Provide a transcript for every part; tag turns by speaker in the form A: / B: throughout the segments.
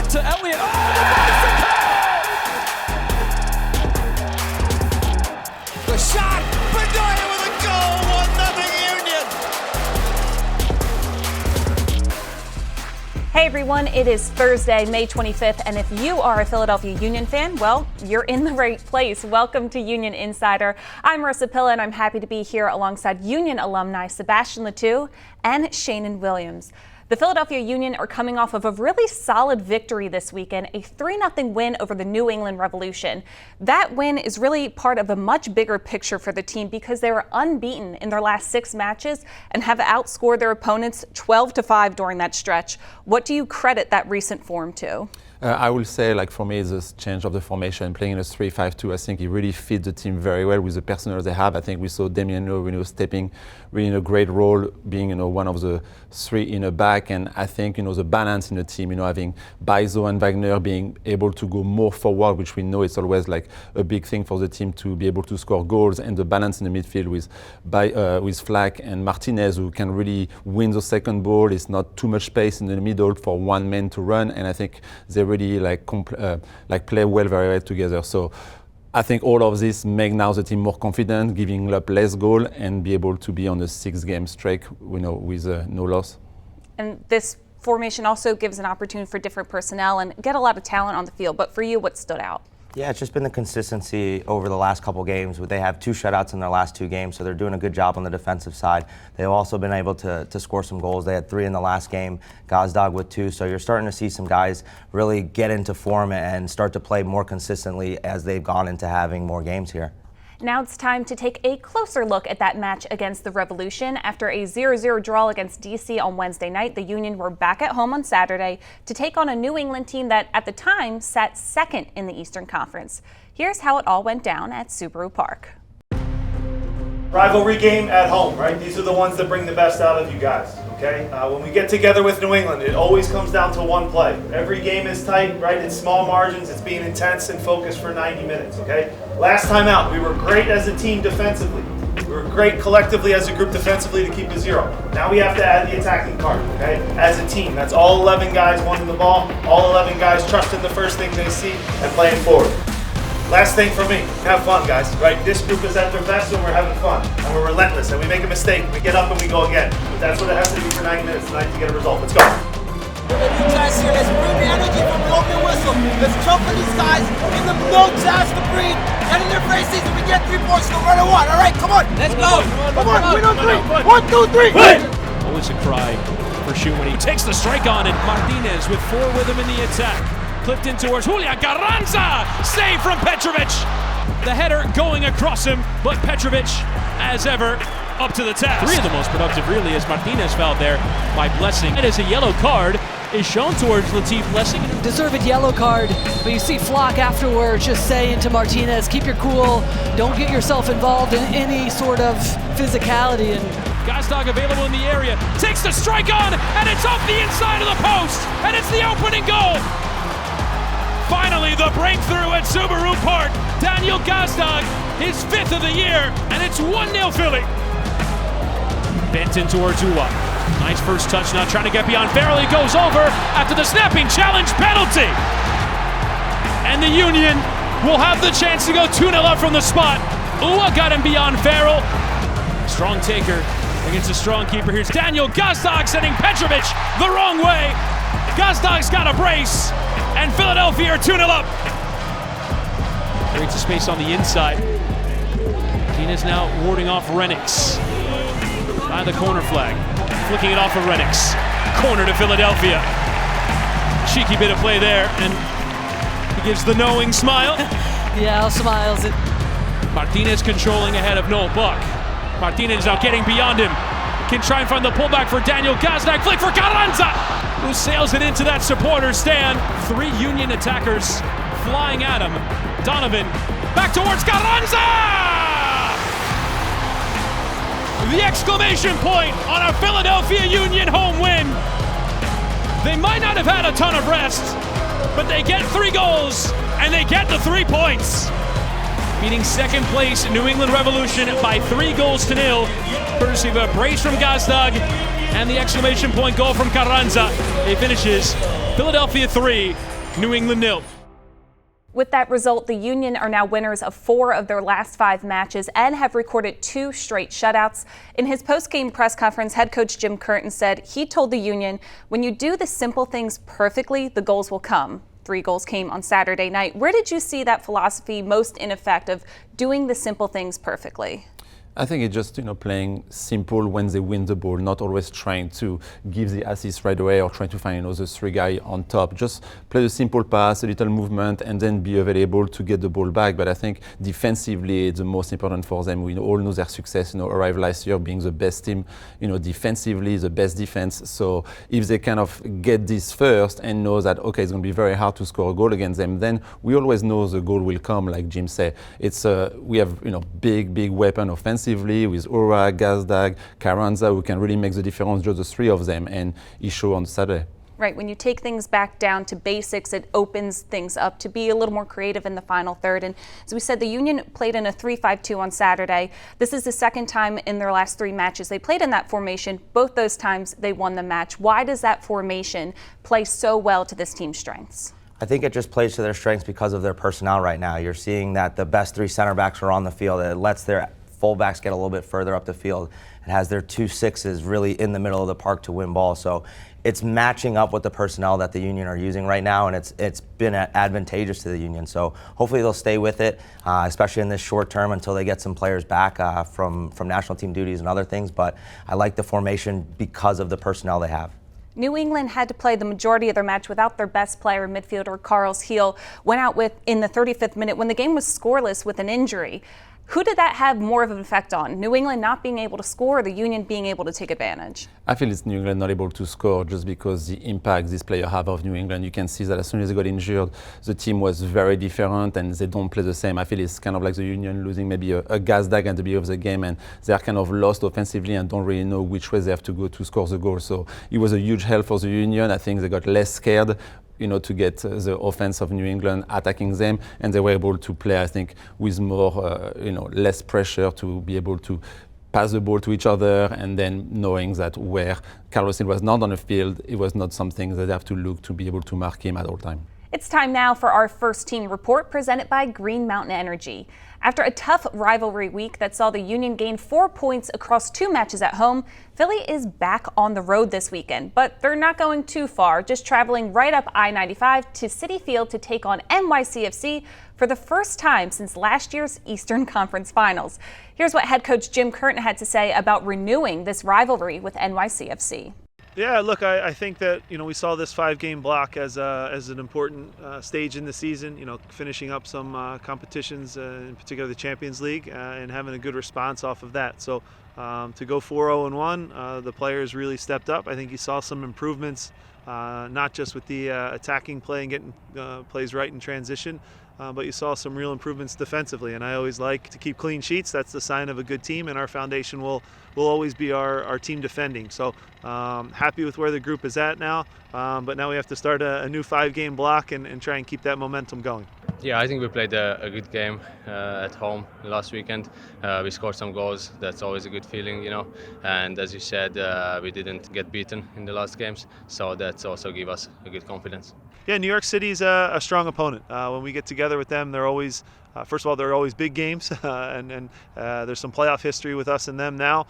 A: to Elliott. Oh, the bicycle! The shot! Bedoya with a goal! 1-0 Union!
B: Hey everyone, it is Thursday, May 25th, and if you are a Philadelphia Union fan, well, you're in the right place. Welcome to Union Insider. I'm Marisa, and I'm happy to be here alongside Union alumni Sebastian Letou and Sheanon Williams. The Philadelphia Union are coming off of a really solid victory this weekend, a 3-0 win over the New England Revolution. That win is really part of a much bigger picture for the team because they were unbeaten in their last 6 matches and have outscored their opponents 12-5 during that stretch. What do you credit that recent form to?
C: I will say, like, for me, it's a change of the formation, playing in a 3-5-2. I think it really fits the team very well with the personnel they have. I think we saw Damian Lowe, stepping really in a great role, being, one of the 3 in the back. And I think, the balance in the team, having Baizo and Wagner being able to go more forward, which we know is always like a big thing for the team to be able to score goals, and the balance in the midfield with Flack and Martinez, who can really win the second ball. It's not too much space in the middle for one man to run, and I think they really play well, very well together. So I think all of this make now the team more confident, giving up less goal, and be able to be on a 6-game streak, with no loss.
B: And this formation also gives an opportunity for different personnel and get a lot of talent on the field. But for you, what stood out?
D: Yeah, it's just been the consistency over the last couple games. They have 2 shutouts in their last 2 games, so they're doing a good job on the defensive side. They've also been able to score some goals. They had 3 in the last game, Gazdag with 2, so you're starting to see some guys really get into form and start to play more consistently as they've gone into having more games here.
B: Now it's time to take a closer look at that match against the Revolution. After a 0-0 draw against DC on Wednesday night, the Union were back at home on Saturday to take on a New England team that at the time sat 2nd in the Eastern Conference. Here's how it all went down at Subaru Park.
E: Rivalry game at home, right? These are the ones that bring the best out of you guys, okay? When we get together with New England, it always comes down to one play. Every game is tight, right? It's small margins, it's being intense and focused for 90 minutes, okay? Last time out, we were great as a team defensively. We were great collectively as a group defensively to keep a 0. Now we have to add the attacking part, okay? As a team, that's all 11 guys wanting the ball, all 11 guys trusting the first thing they see and playing forward. Last thing for me, have fun, guys, right? This group is at their best when we're having fun, and we're relentless, and we make a mistake, we get up and we go again. But that's what it has to be for 90 minutes tonight to get a result. Let's go.
F: You guys here, let's bring the energy from the open whistle. Let's jump for these guys, give them no chance to breathe. Get in their faces, if we get 3 points, no matter what. All right, come on. Let's go. Come on, win on 3. 1, 2, 3. Win!
A: Always a cry for Sheanon when he takes the strike on, and Martinez with 4 with him in the attack. Clipped in towards Julian Carranza, save from Petrovic. The header going across him, but Petrovic, as ever, up to the task. 3 of the most productive, really, as Martinez fouled there by Blessing. It is a yellow card is shown towards Latif Blessing.
G: Deserved yellow card, but you see Flock afterwards just saying to Martinez, keep your cool, don't get yourself involved in any sort of physicality. And
A: Gazdag available in the area, takes the strike on, and it's off the inside of the post, and it's the opening goal. Finally, the breakthrough at Subaru Park. Daniel Gazdag, his 5th of the year, and it's 1-0 Philly. Bent in towards Uwa. Nice first touch, now trying to get beyond Farrell. He goes over after the snapping challenge penalty. And the Union will have the chance to go 2-0 up from the spot. Uwa got him beyond Farrell. Strong taker against a strong keeper. Here's Daniel Gazdag sending Petrovic the wrong way. Gazdag's got a brace, and Philadelphia are 2-0 up. Creates a space on the inside. Martinez now warding off Renix. By the corner flag. Flicking it off of Renix. Corner to Philadelphia. Cheeky bit of play there, and he gives the knowing smile.
G: yeah, smiles it.
A: Martinez controlling ahead of Noel Buck. Martinez now getting beyond him. Can try and find the pullback for Daniel Gazdag. Flick for Carranza, who sails it into that supporter stand. 3 Union attackers flying at him. Donovan back towards Carranza! The exclamation point on a Philadelphia Union home win. They might not have had a ton of rest, but they get 3 goals and they get the 3 points. Beating second place New England Revolution by 3-0, courtesy of a brace from Gazdag and the exclamation point goal from Carranza. It finishes Philadelphia 3, New England 0.
B: With that result, the Union are now winners of 4 of their last 5 matches and have recorded 2 straight shutouts. In his post-game press conference, head coach Jim Curtin said he told the Union, when you do the simple things perfectly, the goals will come. 3 goals came on Saturday night. Where did you see that philosophy most in effect of doing the simple things perfectly?
C: I think it's just playing simple when they win the ball, not always trying to give the assist right away or trying to find the 3 guy on top. Just play the simple pass, a little movement, and then be available to get the ball back. But I think defensively, it's the most important for them. We all know their success. Arrived last year being the best team. Defensively, the best defense. So if they kind of get this first and know that okay, it's going to be very hard to score a goal against them, then we always know the goal will come. Like Jim said, it's we have big weapon offensively with Ura, Gazdag, Carranza, who can really make the difference, just the 3 of them, and he showed on Saturday.
B: Right, when you take things back down to basics, it opens things up to be a little more creative in the final third. And as we said, the Union played in a 3-5-2 on Saturday. This is the second time in their last 3 matches they played in that formation. Both those times they won the match. Why does that formation play so well to this team's strengths?
D: I think it just plays to their strengths because of their personnel right now. You're seeing that the best 3 center backs are on the field. It lets their fullbacks get a little bit further up the field. It has their 2 6s really in the middle of the park to win balls. So it's matching up with the personnel that the Union are using right now, and it's been advantageous to the Union. So hopefully they'll stay with it, especially in this short term until they get some players back from national team duties and other things. But I like the formation because of the personnel they have.
B: New England had to play the majority of their match without their best player, midfielder Carles Heel, went out in the 35th minute when the game was scoreless with an injury. Who did that have more of an effect on? New England not being able to score or the Union being able to take advantage?
C: I feel it's New England not able to score just because the impact this player have of New England. You can see that as soon as they got injured, the team was very different and they don't play the same. I feel it's kind of like the Union losing maybe a Gazdag at the beginning of the game, and they are kind of lost offensively and don't really know which way they have to go to score the goal. So it was a huge help for the Union. I think they got less scared to get the offense of New England attacking them, and they were able to play, I think, with more, less pressure to be able to pass the ball to each other, and then knowing that where Carlos Hill was not on the field, it was not something that they have to look to be able to mark him at all time.
B: It's time now for our first team report presented by Green Mountain Energy. After a tough rivalry week that saw the Union gain 4 points across 2 matches at home, Philly is back on the road this weekend, but they're not going too far, just traveling right up I-95 to Citi Field to take on NYCFC for the first time since last year's Eastern Conference Finals. Here's what head coach Jim Curtin had to say about renewing this rivalry with NYCFC.
E: Yeah, look, I think that we saw this 5-game block as an important stage in the season. Finishing up some competitions, in particular the Champions League, and having a good response off of that. So to go 4-0-1, the players really stepped up. I think you saw some improvements, not just with the attacking play and getting plays right in transition, but you saw some real improvements defensively. And I always like to keep clean sheets. That's the sign of a good team, and our foundation will always be our team defending. So happy with where the group is at now, but now we have to start a new 5-game block and try and keep that momentum going.
H: Yeah, I think we played a good game at home last weekend. We scored some goals. That's always a good feeling, And as you said, we didn't get beaten in the last games, so that's also give us a good confidence.
E: Yeah, New York City's a strong opponent. When we get together with them, they're always first of all, they're always big games, and there's some playoff history with us and them now,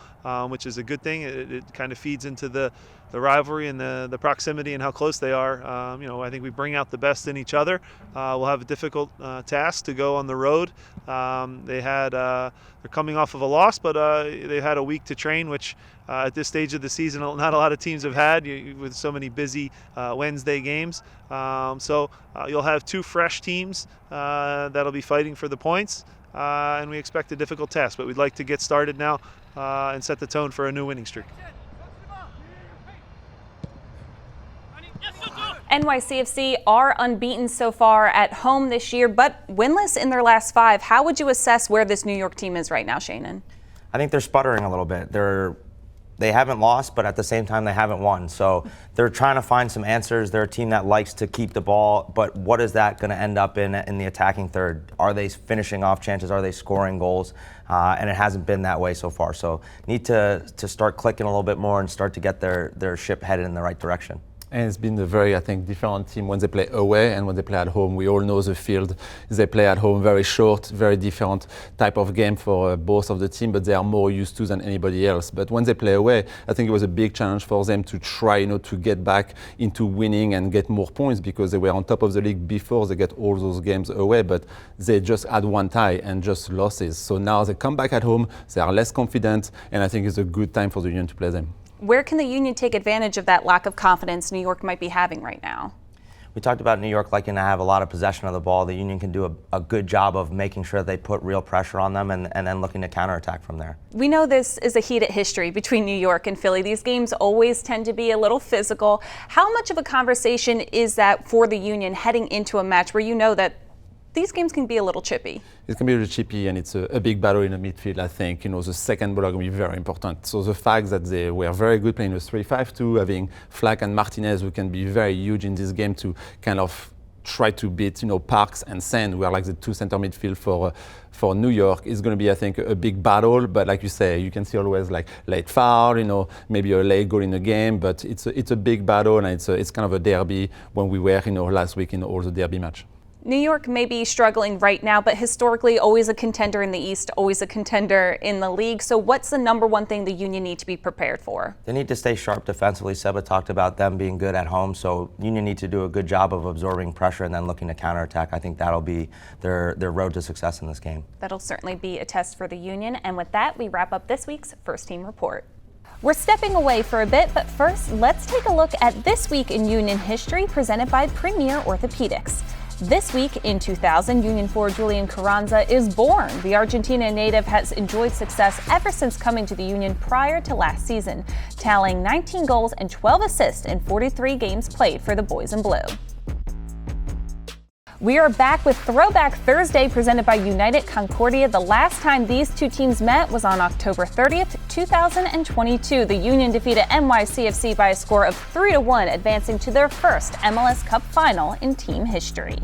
E: which is a good thing. It kind of feeds into the rivalry and the proximity and how close they are. I think we bring out the best in each other. We'll have a difficult task to go on the road. They're coming off of a loss, but they had a week to train, which at this stage of the season, not a lot of teams have had with so many busy Wednesday games. So you'll have 2 fresh teams that'll be fighting for the points, and we expect a difficult task, but we'd like to get started now and set the tone for a new winning streak.
B: NYCFC are unbeaten so far at home this year, but winless in their last 5. How would you assess where this New York team is right now, Sheanon?
D: I think they're sputtering a little bit. They haven't lost, but at the same time, they haven't won. So they're trying to find some answers. They're a team that likes to keep the ball, but what is that going to end up in the attacking third? Are they finishing off chances? Are they scoring goals? And it hasn't been that way so far. So need to start clicking a little bit more and start to get their ship headed in the right direction.
C: And it's been a very, I think, different team when they play away and when they play at home. We all know the field. They play at home very short, very different type of game for both of the team, but they are more used to than anybody else. But when they play away, I think it was a big challenge for them to try, to get back into winning and get more points, because they were on top of the league before they get all those games away, but they just had one tie and just losses. So now they come back at home, they are less confident, and I think it's a good time for the Union to play them.
B: Where can the Union take advantage of that lack of confidence New York might be having right now?
D: We talked about New York liking to have a lot of possession of the ball. The Union can do a good job of making sure they put real pressure on them and then looking to counterattack from there.
B: We know this is a heated history between New York and Philly. These games always tend to be a little physical. How much of a conversation is that for the Union heading into a match where you know that these games can be a little chippy?
C: It can be really chippy, and it's a big battle in the midfield, I think. The second ball are going to be very important. So the fact that they were very good playing a 3-5-2, having Flack and Martinez, who can be very huge in this game to kind of try to beat, Parks and Sand, who are like the two center midfield for New York, is going to be, I think, a big battle. But like you say, you can see always like late foul, maybe a late goal in the game. But it's a big battle, and it's kind of a derby when we were, last week in all the derby match.
B: New York may be struggling right now, but historically always a contender in the East, always a contender in the league. So what's the number one thing the Union need to be prepared for?
D: They need to stay sharp defensively. Seba talked about them being good at home, so Union need to do a good job of absorbing pressure and then looking to counterattack. I think that'll be their road to success in this game.
B: That'll certainly be a test for the Union. And with that, we wrap up this week's First Team Report. We're stepping away for a bit, but first, let's take a look at This Week in Union History presented by Premier Orthopedics. This week in 2000, Union forward Julian Carranza is born. The Argentina native has enjoyed success ever since coming to the Union prior to last season, tallying 19 goals and 12 assists in 43 games played for the Boys in Blue. We are back with Throwback Thursday presented by United Concordia. The last time these two teams met was on October 30th, 2022. The Union defeated NYCFC by a score of 3-1, advancing to their first MLS Cup final in team history.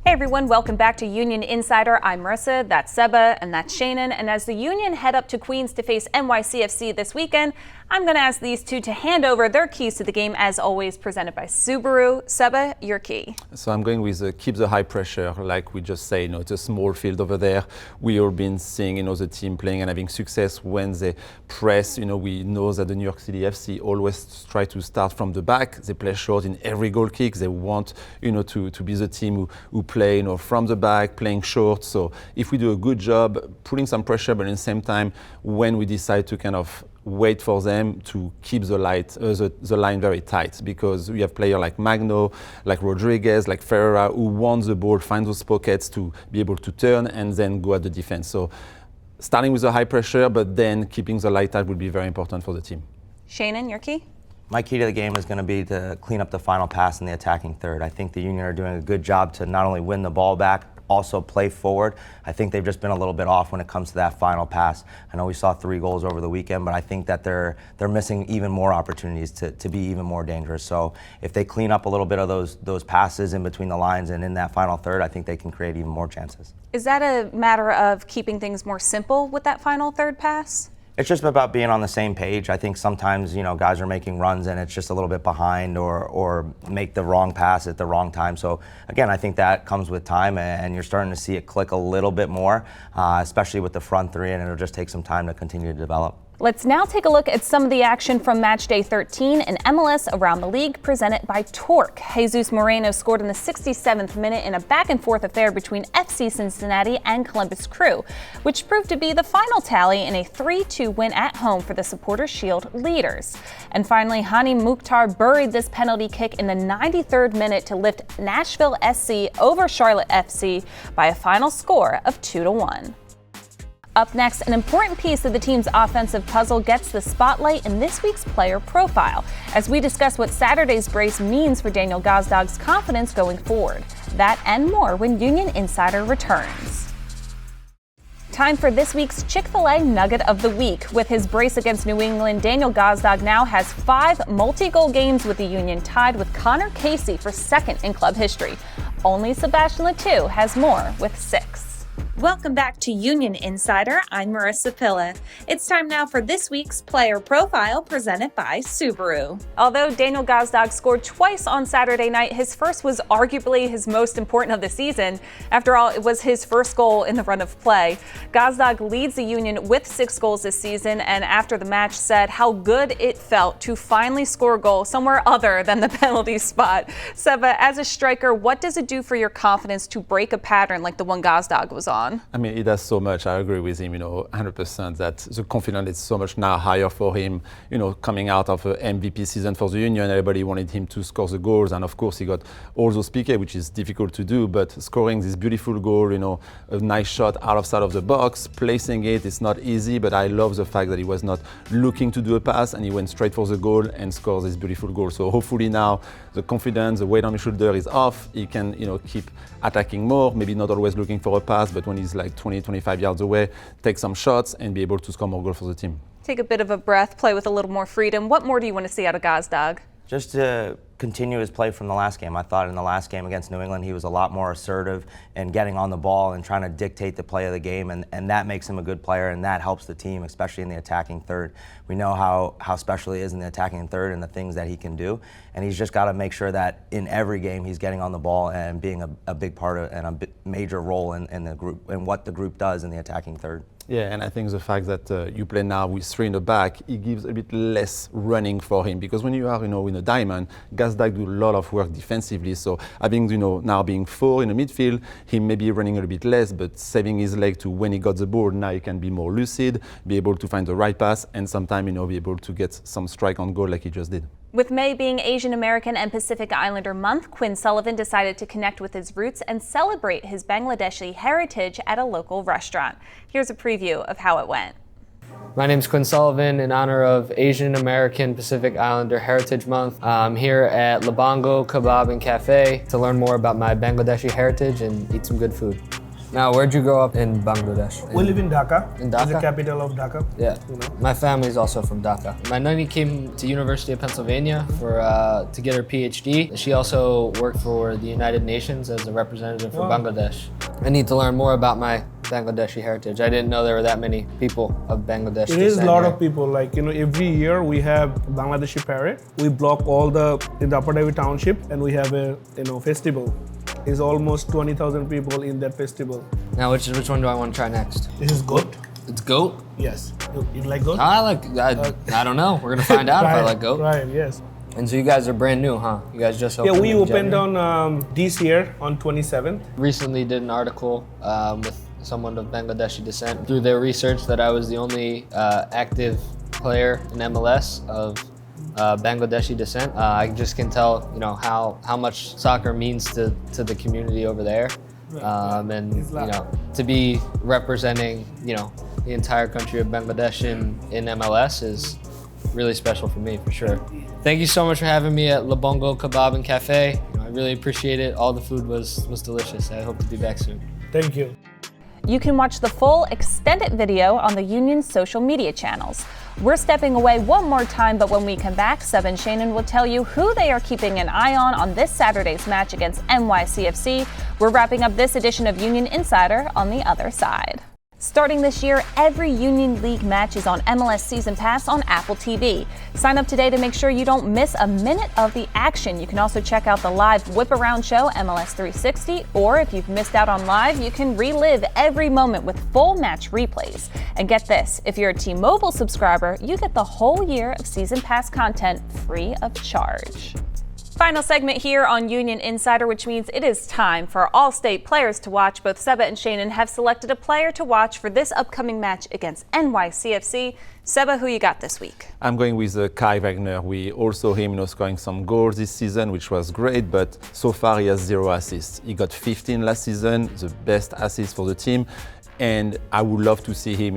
B: Hey everyone, welcome back to Union Insider. I'm Marisa, that's Seba, and that's Sheanon. And as the Union head up to Queens to face NYCFC this weekend, I'm going to ask these two to hand over their keys to the game, as always, presented by Subaru. Seba, your key.
C: So I'm going with keep the high pressure, like we just say. It's a small field over there. We all been seeing, the team playing and having success when they press. We know that the New York City FC always try to start from the back. They play short in every goal kick. They want, to be the team who play, from the back, playing short. So if we do a good job putting some pressure, but at the same time, when we decide to kind of wait for them to keep the line very tight, because we have players like Magno, like Rodriguez, like Ferreira, who want the ball, find those pockets to be able to turn and then go at the defense. So starting with the high pressure, but then keeping the line tight will be very important for the team.
B: Sheanon, your key?
D: My key to the game is going to be to clean up the final pass in the attacking third. I think the Union are doing a good job to not only win the ball back, also play forward. I think they've just been a little bit off when it comes to that final pass. I know we saw 3 goals over the weekend, but I think that they're missing even more opportunities to be even more dangerous. So if they clean up a little bit of those passes in between the lines and in that final third, I think they can create even more chances.
B: Is that a matter of keeping things more simple with that final third pass?
D: It's just about being on the same page. I think sometimes, guys are making runs and it's just a little bit behind or make the wrong pass at the wrong time. So again, I think that comes with time and you're starting to see it click a little bit more, especially with the front three, and it'll just take some time to continue to develop.
B: Let's now take a look at some of the action from Matchday 13 and MLS Around the League presented by Torque. Jesus Moreno scored in the 67th minute in a back-and-forth affair between FC Cincinnati and Columbus Crew, which proved to be the final tally in a 3-2 win at home for the Supporters Shield leaders. And finally, Hani Mukhtar buried this penalty kick in the 93rd minute to lift Nashville SC over Charlotte FC by a final score of 2-1. Up next, an important piece of the team's offensive puzzle gets the spotlight in this week's player profile, as we discuss what Saturday's brace means for Daniel Gazdag's confidence going forward. That and more when Union Insider returns. Time for this week's Chick-fil-A Nugget of the Week. With his brace against New England, Daniel Gazdag now has 5 multi-goal games with the Union, tied with Connor Casey for second in club history. Only Sebastian Letou has more with 6. Welcome back to Union Insider. I'm Marisa Pilla. It's time now for this week's player profile presented by Subaru. Although Daniel Gazdag scored twice on Saturday night, his first was arguably his most important of the season. After all, it was his first goal in the run of play. Gazdag leads the Union with 6 goals this season, and after the match said how good it felt to finally score a goal somewhere other than the penalty spot. Seba, as a striker, what does it do for your confidence to break a pattern like the one Gazdag was on?
C: I mean, it does so much. I agree with him, 100%, that the confidence is so much now higher for him, coming out of an MVP season for the Union. Everybody wanted him to score the goals, and of course he got all those PK, which is difficult to do, but scoring this beautiful goal, a nice shot outside of the box, placing it, it's not easy, but I love the fact that he was not looking to do a pass and he went straight for the goal and scored this beautiful goal. So hopefully now the confidence, the weight on his shoulder is off. He can, keep attacking more, maybe not always looking for a pass, but when he's like 20, 25 yards away, take some shots and be able to score more goals for the team.
B: Take a bit of a breath, play with a little more freedom. What more do you want to see out of Gazdag?
D: Just to continue his play from the last game. I thought in the last game against New England, he was a lot more assertive and getting on the ball and trying to dictate the play of the game, and that makes him a good player, and that helps the team, especially in the attacking third. We know how special he is in the attacking third and the things that he can do, and he's just got to make sure that in every game he's getting on the ball and being a big part of and a major role in the group and what the group does in the attacking third.
C: Yeah, and I think the fact that you play now with 3 in the back, it gives a bit less running for him, because when you are, in a diamond, Gazdag do a lot of work defensively. So having, now being 4 in the midfield, he may be running a little bit less, but saving his leg to when he got the ball, now he can be more lucid, be able to find the right pass, and sometimes, be able to get some strike on goal like he just did.
B: With May being Asian American and Pacific Islander Month, Quinn Sullivan decided to connect with his roots and celebrate his Bangladeshi heritage at a local restaurant. Here's a preview of how it went.
I: My name is Quinn Sullivan in honor of Asian American Pacific Islander Heritage Month. I'm here at Labongo Kebab and Cafe to learn more about my Bangladeshi heritage and eat some good food. Now, where'd you grow up in Bangladesh?
J: We live in Dhaka.
I: In Dhaka?
J: It's the capital of Dhaka.
I: Yeah. My family is also from Dhaka. My nanny came to University of Pennsylvania to get her PhD. She also worked for the United Nations as a representative for Bangladesh. I need to learn more about my Bangladeshi heritage. I didn't know there were that many people of Bangladesh.
J: It is a lot of people. Like, every year we have Bangladeshi parade. We block all in the Upper Devi Township, and we have a festival. Is almost 20,000 people in that festival.
I: Now, which one do I want to try next?
J: This is goat.
I: It's goat?
J: Yes. You like goat?
I: I don't know. We're gonna find out if I like goat.
J: Right. Yes.
I: And so you guys are brand new, huh? You guys just opened.
J: Yeah, we opened on this year on 27th.
I: Recently did an article with someone of Bangladeshi descent. Through their research, that I was the only active player in MLS of Bangladeshi descent. I just can tell, how much soccer means to the community over there, and to be representing, the entire country of Bangladesh in MLS is really special for me, for sure. Thank you so much for having me at Labongo Kebab and Cafe. I really appreciate it. All the food was delicious. I hope to be back soon.
J: Thank you.
B: You can watch the full extended video on the Union's social media channels. We're stepping away one more time, but when we come back, Seba and Sheanon will tell you who they are keeping an eye on this Saturday's match against NYCFC. We're wrapping up this edition of Union Insider on the other side. Starting this year, every Union League match is on MLS Season Pass on Apple TV. Sign up today to make sure you don't miss a minute of the action. You can also check out the live Whip Around show, MLS 360, or if you've missed out on live, you can relive every moment with full match replays. And get this, if you're a T-Mobile subscriber, you get the whole year of Season Pass content free of charge. Final segment here on Union Insider, which means it is time for All-State players to watch. Both Seba and Sheanon have selected a player to watch for this upcoming match against NYCFC. Seba, who you got this week?
C: I'm going with Kai Wagner. We all saw him scoring some goals this season, which was great, but so far he has 0 assists. He got 15 last season, the best assist for the team. And I would love to see him,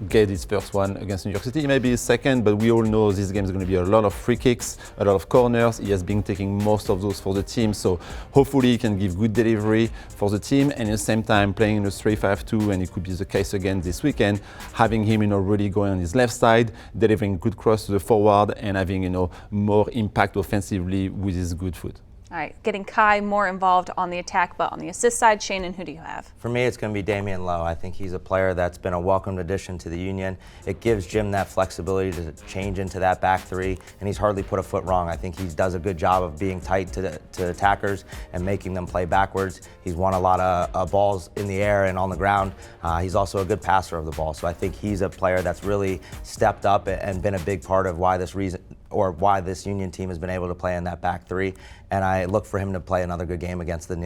C: get his first one against New York City, maybe his second, but we all know this game is going to be a lot of free kicks, a lot of corners. He has been taking most of those for the team, so hopefully he can give good delivery for the team, and at the same time playing in a 3-5-2, and it could be the case again this weekend, having him, really going on his left side, delivering good cross to the forward, and having, more impact offensively with his good foot.
B: All right, getting Kai more involved on the attack, but on the assist side, Sheanon, who do you have?
D: For me, it's going to be Damian Lowe. I think he's a player that's been a welcomed addition to the Union. It gives Jim that flexibility to change into that back three, and he's hardly put a foot wrong. I think he does a good job of being tight to attackers and making them play backwards. He's won a lot of balls in the air and on the ground. He's also a good passer of the ball, so I think he's a player that's really stepped up and been a big part of why this Union team has been able to play in that back three. And I look for him to play another good game against the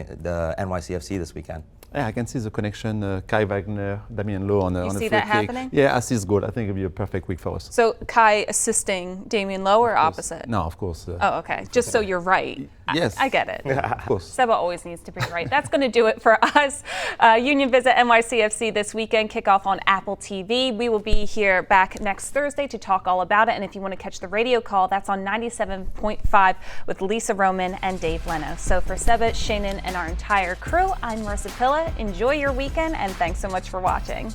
D: NYCFC this weekend.
C: Yeah, I can see the connection, Kai Wagner, Damian Lowe on the free kick.
B: You see that happening?
C: Yeah, assist goal. I think it'll be a perfect week for us.
B: So Kai assisting Damian Lowe or opposite?
C: No, of course.
B: Oh, okay. Just so you're right.
C: Yes.
B: I get it.
C: Yeah, of course.
B: Seba always needs to be right. That's going to do it for us. Union visit NYCFC this weekend. Kickoff on Apple TV. We will be here back next Thursday to talk all about it. And if you want to catch the radio call, that's on 97.5 with Lisa Roman and Dave Leno. So for Seba, Sheanon, and our entire crew, I'm Marisa Pilla. Enjoy your weekend, and thanks so much for watching.